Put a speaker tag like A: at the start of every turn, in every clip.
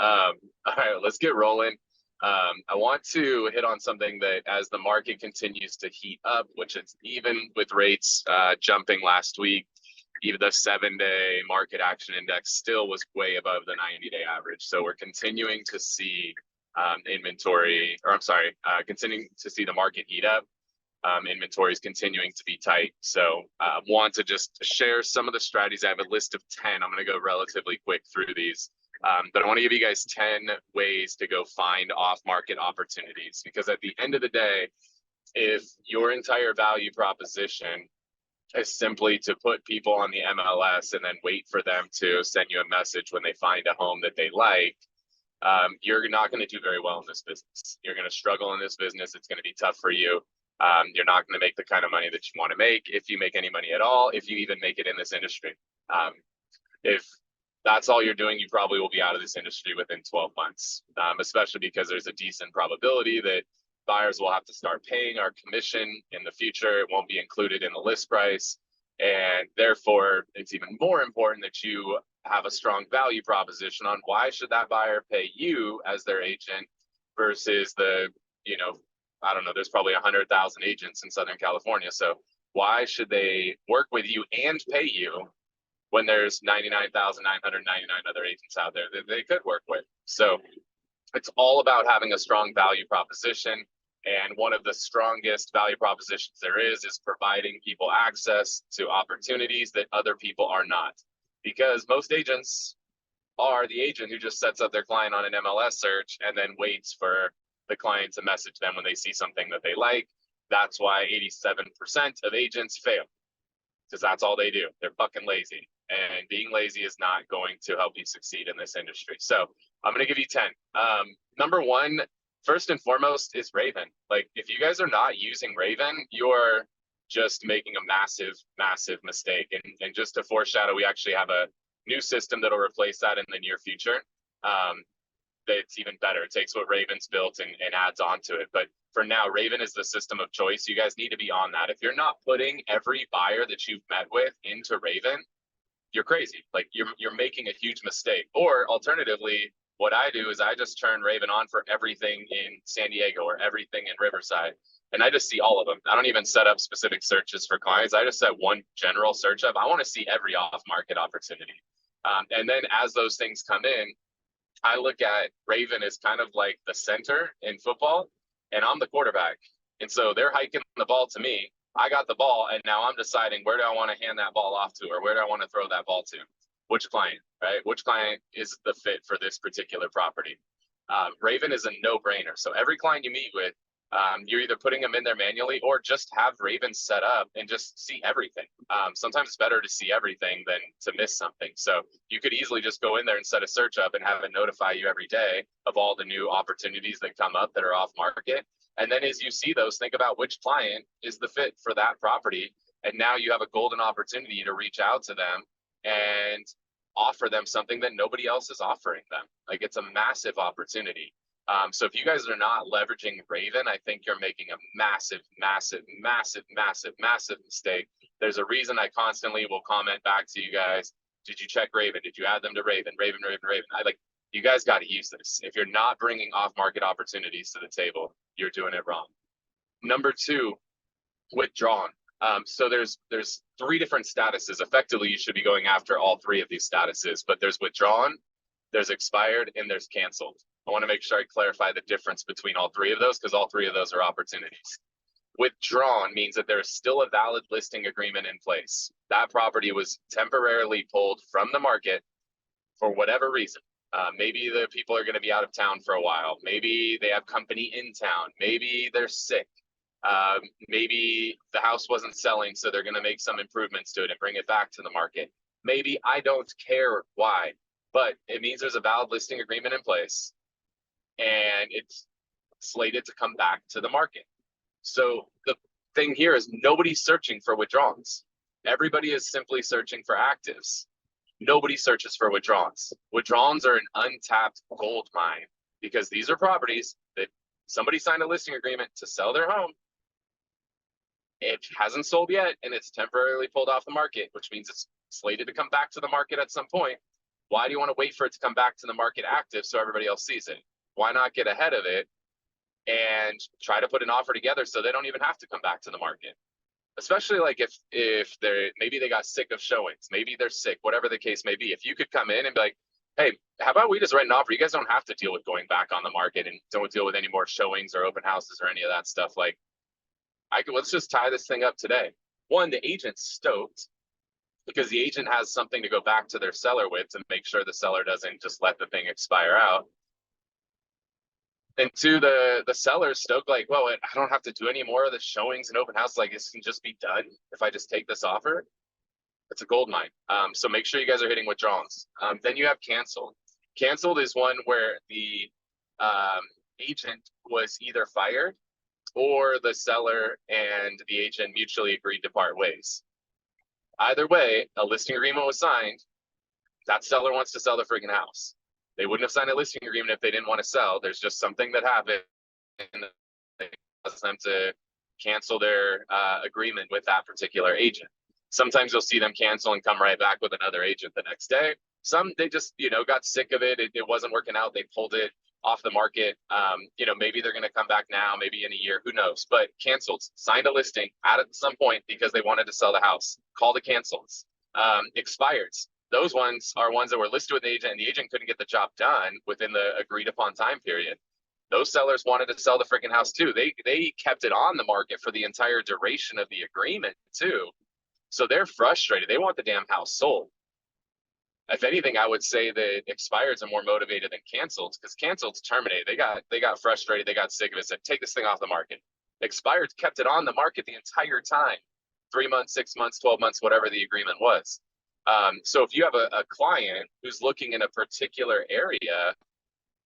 A: All right, let's get rolling. I want to hit on something that as the market continues to heat up, which it's even with rates jumping last week, even the 7-day market action index still was way above the 90-day average. So we're continuing to see continuing to see the market heat up. Inventory is continuing to be tight. So want to just share some of the strategies. I have a list of 10. I'm going to go relatively quick through these. But I want to give you guys 10 ways to go find off-market opportunities, because at the end of the day, if your entire value proposition is simply to put people on the MLS and then wait for them to send you a message when they find a home that they like, you're not going to do very well in this business. You're going to struggle in this business. It's going to be tough for you. You're not going to make the kind of money that you want to make, if you make any money at all, if you even make it in this industry. If that's all you're doing, you probably will be out of this industry within 12 months, especially because there's a decent probability that buyers will have to start paying our commission in the future. It won't be included in the list price. And therefore, it's even more important that you have a strong value proposition on why should that buyer pay you as their agent versus the, I don't know, there's probably 100,000 agents in Southern California. So why should they work with you and pay you when there's 99,999 other agents out there that they could work with? So it's all about having a strong value proposition. And one of the strongest value propositions there is providing people access to opportunities that other people are not. Because most agents are the agent who just sets up their client on an MLS search and then waits for the client to message them when they see something that they like. That's why 87% of agents fail, because that's all they do. They're fucking lazy. And being lazy is not going to help you succeed in this industry. So I'm going to give you 10. Number one, first and foremost, is Raven. Like, if you guys are not using Raven, you're just making a massive, massive mistake. And just to foreshadow, we actually have a new system that'll replace that in the near future. That's even better. It takes what Raven's built and adds on to it. But for now, Raven is the system of choice. You guys need to be on that. If you're not putting every buyer that you've met with into Raven, you're crazy. Like, you're making a huge mistake. Or alternatively, what I do is I just turn Raven on for everything in San Diego or everything in Riverside. And I just see all of them. I don't even set up specific searches for clients. I just set one general search up. I want to see every off-market opportunity. And then as those things come in, I look at Raven as kind of like the center in football, and I'm the quarterback. And so they're hiking the ball to me. I got the ball, and now I'm deciding, where do I want to hand that ball off to, or where do I want to throw that ball to? Which client, right? Which client is the fit for this particular property? Raven is a no-brainer. So every client you meet with, you're either putting them in there manually or just have Raven set up and just see everything. Sometimes it's better to see everything than to miss something. So you could easily just go in there and set a search up and have it notify you every day of all the new opportunities that come up that are off market. And then as you see those, think about which client is the fit for that property. And now you have a golden opportunity to reach out to them and offer them something that nobody else is offering them. Like, it's a massive opportunity. So if you guys are not leveraging Raven, I think you're making a massive, massive, massive, massive, massive mistake. There's a reason I constantly will comment back to you guys. Did you check Raven? Did you add them to Raven? Raven. You guys got to use this. If you're not bringing off-market opportunities to the table, you're doing it wrong. Number two, Withdrawn. So there's 3 different statuses. Effectively, you should be going after all 3 of these statuses, but there's Withdrawn, there's Expired, and there's Canceled. I want to make sure I clarify the difference between all 3 of those, because all 3 of those are opportunities. Withdrawn means that there's still a valid listing agreement in place. That property was temporarily pulled from the market for whatever reason. Maybe the people are going to be out of town for a while. Maybe they have company in town. Maybe they're sick. Maybe the house wasn't selling, so they're going to make some improvements to it and bring it back to the market. Maybe, I don't care why, but it means there's a valid listing agreement in place and it's slated to come back to the market. So the thing here is nobody's searching for withdrawals. Everybody is simply searching for actives. Nobody searches for withdrawals. Withdrawals are an untapped gold mine, because these are properties that somebody signed a listing agreement to sell their home. It hasn't sold yet, and it's temporarily pulled off the market, which means it's slated to come back to the market at some point. Why do you want to wait for it to come back to the market active so everybody else sees it? Why not get ahead of it and try to put an offer together so they don't even have to come back to the market? Especially like if they're, maybe they got sick of showings, maybe they're sick, whatever the case may be. If you could come in and be like, hey, how about we just write an offer? You guys don't have to deal with going back on the market and don't deal with any more showings or open houses or any of that stuff. Like, let's just tie this thing up today. One, the agent's stoked because the agent has something to go back to their seller with to make sure the seller doesn't just let the thing expire out. And two, the seller's stoked, like, well, I don't have to do any more of the showings and open house. Like, this can just be done if I just take this offer. It's a gold mine. So make sure you guys are hitting withdrawals. Then you have canceled. Canceled is one where the agent was either fired or the seller and the agent mutually agreed to part ways. Either way, a listing agreement was signed. That seller wants to sell the freaking house. They wouldn't have signed a listing agreement if they didn't want to sell. There's just something that happened that causes them to cancel their agreement with that particular agent. Sometimes you'll see them cancel and come right back with another agent the next day. Some, they just, got sick of it. It wasn't working out. They pulled it off the market. Maybe they're going to come back now, maybe in a year, who knows, but canceled, signed a listing at some point because they wanted to sell the house. Call the cancels. Expireds. Those ones are ones that were listed with the agent and the agent couldn't get the job done within the agreed upon time period. Those sellers wanted to sell the freaking house too. They kept it on the market for the entire duration of the agreement too. So they're frustrated. They want the damn house sold. If anything, I would say that expireds are more motivated than canceled, because canceled terminated. They got frustrated. They got sick of it. Said, take this thing off the market. Expired kept it on the market the entire time, 3 months, 6 months, 12 months, whatever the agreement was. So if you have a client who's looking in a particular area,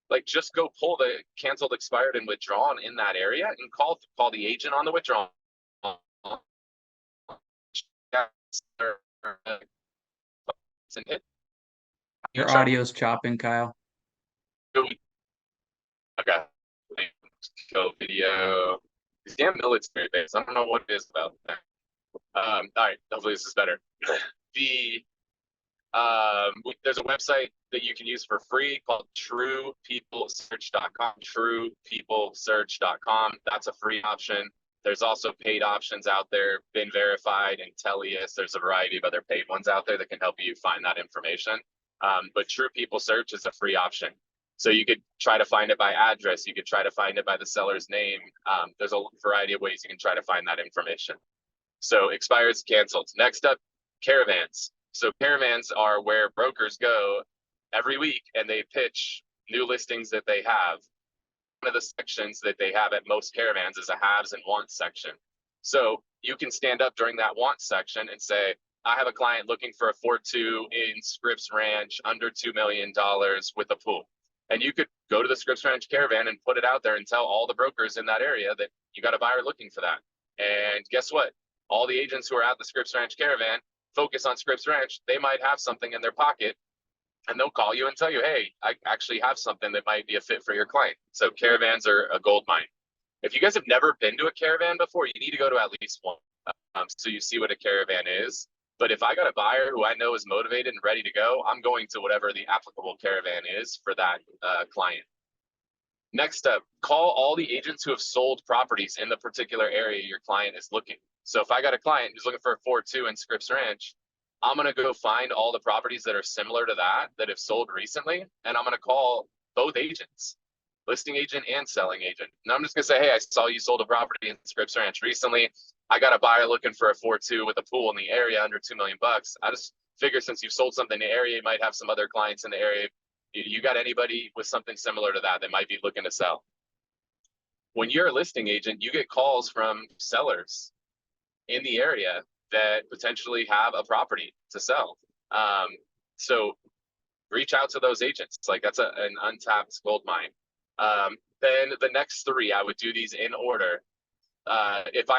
A: like, just go pull the canceled, expired, and withdrawn in that area and call the agent on the withdrawn.
B: Your audio's chopping, Kyle.
A: Okay. Go video. These damn military base. I don't know what it is about that. All right. Hopefully this is better. There's a website that you can use for free called truepeoplesearch.com. Truepeoplesearch.com. That's a free option. There's also paid options out there, been verified, and Tellius. There's a variety of other paid ones out there that can help you find that information. But True People Search is a free option. So you could try to find it by address. You could try to find it by the seller's name. There's a variety of ways you can try to find that information. So expires, canceled. Next up, Caravans. So Caravans are where brokers go every week and they pitch new listings that they have. One of the sections that they have at most Caravans is a haves and wants section. So you can stand up during that wants section and say, I have a client looking for a 4.2 in Scripps Ranch under $2 million with a pool. And you could go to the Scripps Ranch Caravan and put it out there and tell all the brokers in that area that you got a buyer looking for that. And guess what? All the agents who are at the Scripps Ranch Caravan focus on Scripps Ranch. They might have something in their pocket and they'll call you and tell you, hey, I actually have something that might be a fit for your client. So Caravans are a gold mine. If you guys have never been to a Caravan before, you need to go to at least one. So you see what a Caravan is. But if I got a buyer who I know is motivated and ready to go, I'm going to whatever the applicable Caravan is for that client. Next up, call all the agents who have sold properties in the particular area your client is looking. So if I got a client who's looking for a 4.2 in Scripps Ranch, I'm going to go find all the properties that are similar to that have sold recently. And I'm going to call both agents, listing agent and selling agent. And I'm just going to say, hey, I saw you sold a property in Scripps Ranch recently. I got a buyer looking for a 4.2 with a pool in the area under $2 million. I just figure since you've sold something in the area, you might have some other clients in the area. You got anybody with something similar to that might be looking to sell? When you're a listing agent, you get calls from sellers in the area that potentially have a property to sell. So reach out to those agents. It's like that's an untapped gold mine. Then the next three, I would do these in order. If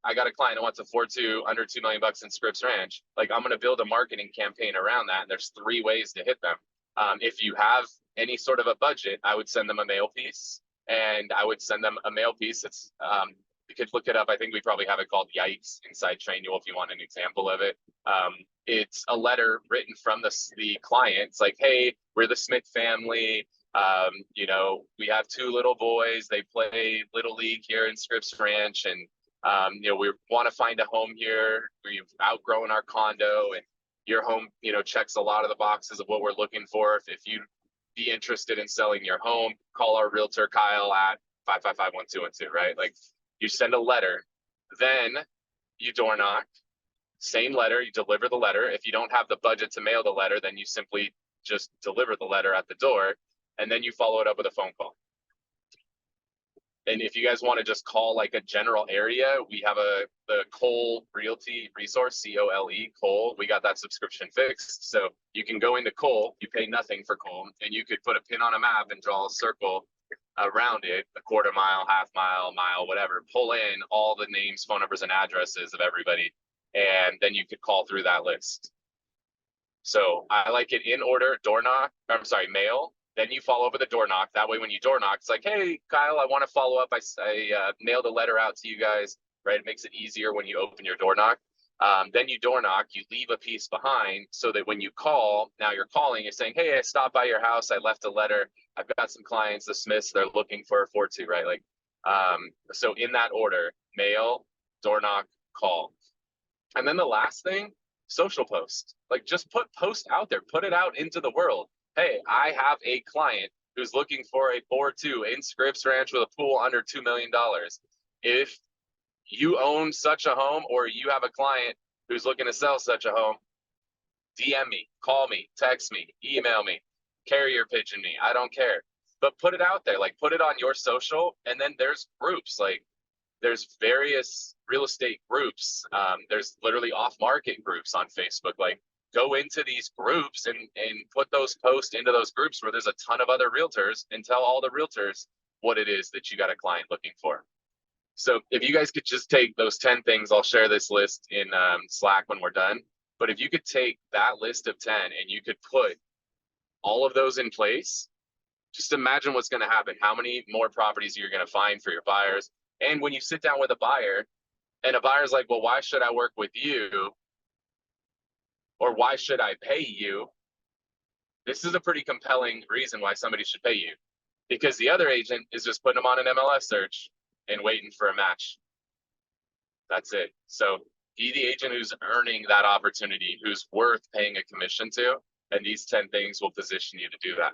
A: I got a client who wants a 4.2 under $2 million in Scripps Ranch, like, I'm going to build a marketing campaign around that. And there's three ways to hit them. If you have any sort of a budget, I would send them a mail piece, and I would send them a mail piece that's could look it up. I think we probably have it called Yikes inside Trainual if you want an example of it. It's a letter written from the client. It's like, hey, we're the Smith family. You know, we have 2 little boys. They play Little League here in Scripps Ranch. And, you know, we want to find a home here. We've outgrown our condo, and your home, you know, checks a lot of the boxes of what we're looking for. If you be interested in selling your home, call our realtor Kyle at 555-1212, right? Like, you send a letter, then you door knock, same letter, you deliver the letter. If you don't have the budget to mail the letter, then you simply just deliver the letter at the door, and then you follow it up with a phone call. And if you guys want to just call like a general area, we have the Cole Realty resource, COLE, Cole. We got that subscription fixed. So you can go into Cole, you pay nothing for Cole, and you could put a pin on a map and draw a circle around it, a quarter mile, half mile, mile, whatever, pull in all the names, phone numbers, and addresses of everybody. And then you could call through that list. So I like it in order, door knock, I'm sorry, mail. Then you follow up with a door knock. That way, when you door knock, it's like, hey, Kyle, I want to follow up. I mailed a letter out to you guys, right? It makes it easier when you open your door knock. Then you door knock, you leave a piece behind so that when you call, now you're calling, you're saying, hey, I stopped by your house. I left a letter. I've got some clients, the Smiths, they're looking for a 4-2, right? Like, so in that order, mail, door knock, call. And then the last thing, social post. Like, just post out there, put it out into the world. Hey, I have a client who's looking for a 4-2 in Scripps Ranch with a pool under $2 million. If you own such a home, or you have a client who's looking to sell such a home, DM me, call me, text me, email me, carrier pigeon me. I don't care. But put it out there, like, put it on your social. And then there's groups, like there's various real estate groups. There's literally off-market groups on Facebook. Like, go into these groups and put those posts into those groups where there's a ton of other realtors, and tell all the realtors what it is that you got a client looking for. So if you guys could just take those 10 things, I'll share this list in Slack when we're done. But if you could take that list of 10 and you could put all of those in place, just imagine what's going to happen, how many more properties you're going to find for your buyers. And when you sit down with a buyer, and a buyer's like, well, why should I work with you? Or why should I pay you? This is a pretty compelling reason why somebody should pay you, because the other agent is just putting them on an MLS search and waiting for a match. That's it. So be the agent who's earning that opportunity, who's worth paying a commission to, and these 10 things will position you to do that.